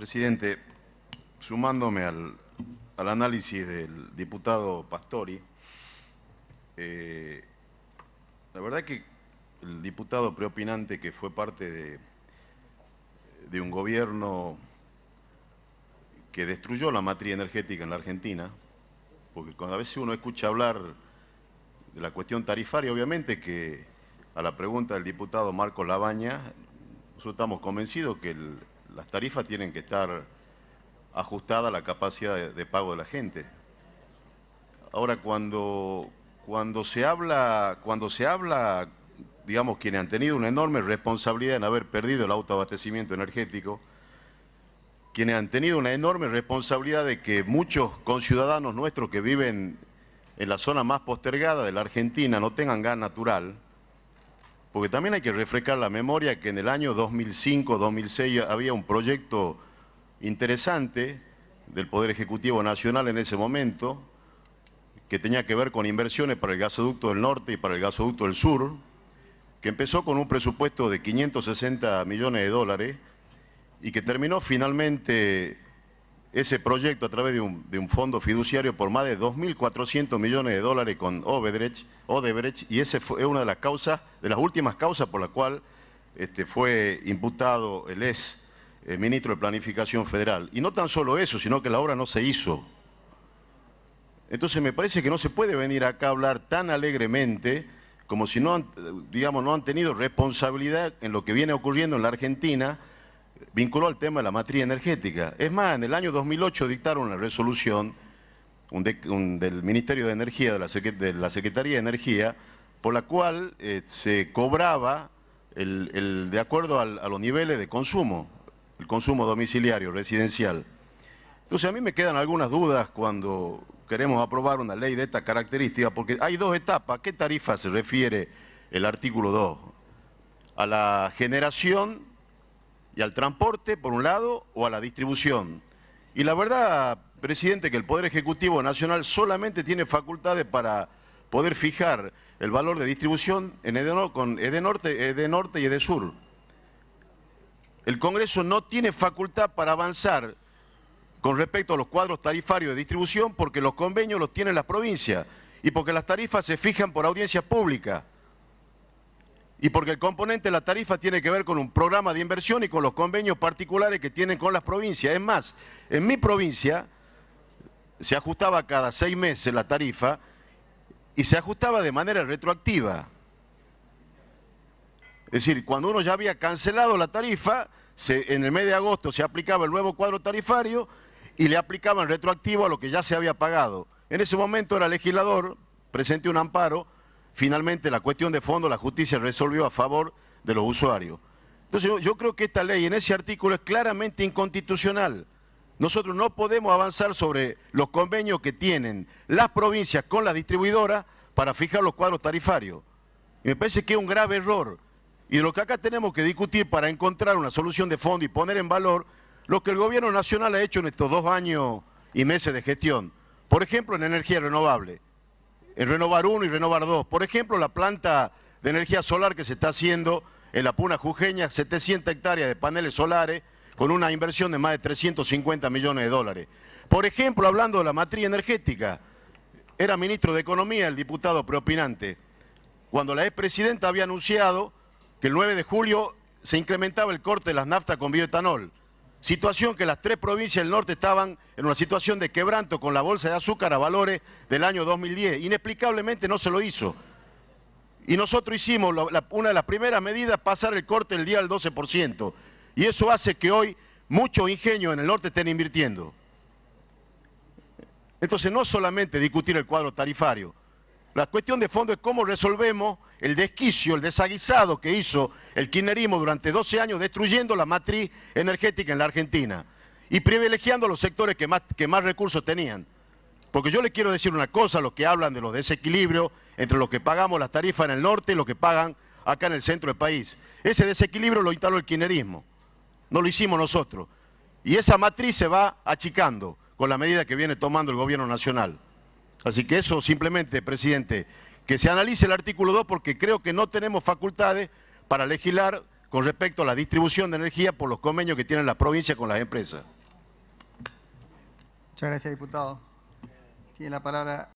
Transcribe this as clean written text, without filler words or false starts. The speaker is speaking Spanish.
Presidente, sumándome al análisis del diputado Pastori, la verdad que el diputado preopinante que fue parte de un gobierno que destruyó la matriz energética en la Argentina, porque cuando a veces uno escucha hablar de la cuestión tarifaria, obviamente que a la pregunta del diputado Marcos Labaña, nosotros estamos convencidos que las tarifas tienen que estar ajustadas a la capacidad de pago de la gente. Ahora, cuando se habla, digamos, quienes han tenido una enorme responsabilidad en haber perdido el autoabastecimiento energético, quienes han tenido una enorme responsabilidad de que muchos conciudadanos nuestros que viven en la zona más postergada de la Argentina no tengan gas natural, porque también hay que refrescar la memoria que en el año 2005-2006 había un proyecto interesante del Poder Ejecutivo Nacional en ese momento, que tenía que ver con inversiones para el gasoducto del norte y para el gasoducto del sur, que empezó con un presupuesto de 560 millones de dólares y que terminó finalmente ese proyecto a través de un fondo fiduciario por más de 2.400 millones de dólares con Odebrecht, y esa fue una de las causas, de las últimas causas por la cual fue imputado el ministro de Planificación Federal. Y no tan solo eso, sino que la obra no se hizo. Entonces me parece que no se puede venir acá a hablar tan alegremente como si no han tenido responsabilidad en lo que viene ocurriendo en la Argentina, vinculó al tema de la matriz energética. Es más, en el año 2008 dictaron una resolución del Ministerio de Energía, de la Secretaría de Energía, por la cual se cobraba de acuerdo a los niveles de consumo, el consumo domiciliario, residencial. Entonces a mí me quedan algunas dudas cuando queremos aprobar una ley de esta característica, porque hay dos etapas. ¿A qué tarifa se refiere el artículo 2? ¿A la generación y al transporte, por un lado, o a la distribución? Y la verdad, presidente, que el Poder Ejecutivo Nacional solamente tiene facultades para poder fijar el valor de distribución con Edenorte y Edesur. El Congreso no tiene facultad para avanzar con respecto a los cuadros tarifarios de distribución, porque los convenios los tienen las provincias y porque las tarifas se fijan por audiencias públicas. Y porque el componente de la tarifa tiene que ver con un programa de inversión y con los convenios particulares que tienen con las provincias. Es más, en mi provincia se ajustaba cada 6 meses la tarifa y se ajustaba de manera retroactiva. Es decir, cuando uno ya había cancelado la tarifa, en el mes de agosto se aplicaba el nuevo cuadro tarifario y le aplicaban retroactivo a lo que ya se había pagado. En ese momento era legislador, presenté un amparo. Finalmente la cuestión de fondo la justicia resolvió a favor de los usuarios. Entonces yo creo que esta ley en ese artículo es claramente inconstitucional. Nosotros no podemos avanzar sobre los convenios que tienen las provincias con la distribuidora para fijar los cuadros tarifarios. Y me parece que es un grave error. Y de lo que acá tenemos que discutir para encontrar una solución de fondo y poner en valor lo que el gobierno nacional ha hecho en estos 2 años y meses de gestión. Por ejemplo, en energía renovable. En Renovar 1 y Renovar 2. Por ejemplo, la planta de energía solar que se está haciendo en la Puna Jujeña, 700 hectáreas de paneles solares, con una inversión de más de 350 millones de dólares. Por ejemplo, hablando de la matriz energética, era ministro de Economía el diputado preopinante, cuando la expresidenta había anunciado que el 9 de julio se incrementaba el corte de las naftas con bioetanol. Situación que las 3 provincias del norte estaban en una situación de quebranto con la bolsa de azúcar a valores del año 2010. Inexplicablemente no se lo hizo. Y nosotros hicimos una de las primeras medidas, pasar el corte del día al 12%. Y eso hace que hoy muchos ingenios en el norte estén invirtiendo. Entonces no solamente discutir el cuadro tarifario. La cuestión de fondo es cómo resolvemos el desquicio, el desaguisado que hizo el kirchnerismo durante 12 años destruyendo la matriz energética en la Argentina y privilegiando a los sectores que más recursos tenían. Porque yo le quiero decir una cosa a los que hablan de los desequilibrios entre los que pagamos las tarifas en el norte y los que pagan acá en el centro del país. Ese desequilibrio lo instaló el kirchnerismo, no lo hicimos nosotros. Y esa matriz se va achicando con la medida que viene tomando el gobierno nacional. Así que eso simplemente, presidente, que se analice el artículo 2 porque creo que no tenemos facultades para legislar con respecto a la distribución de energía por los convenios que tienen las provincias con las empresas. Muchas gracias, diputado. Tiene la palabra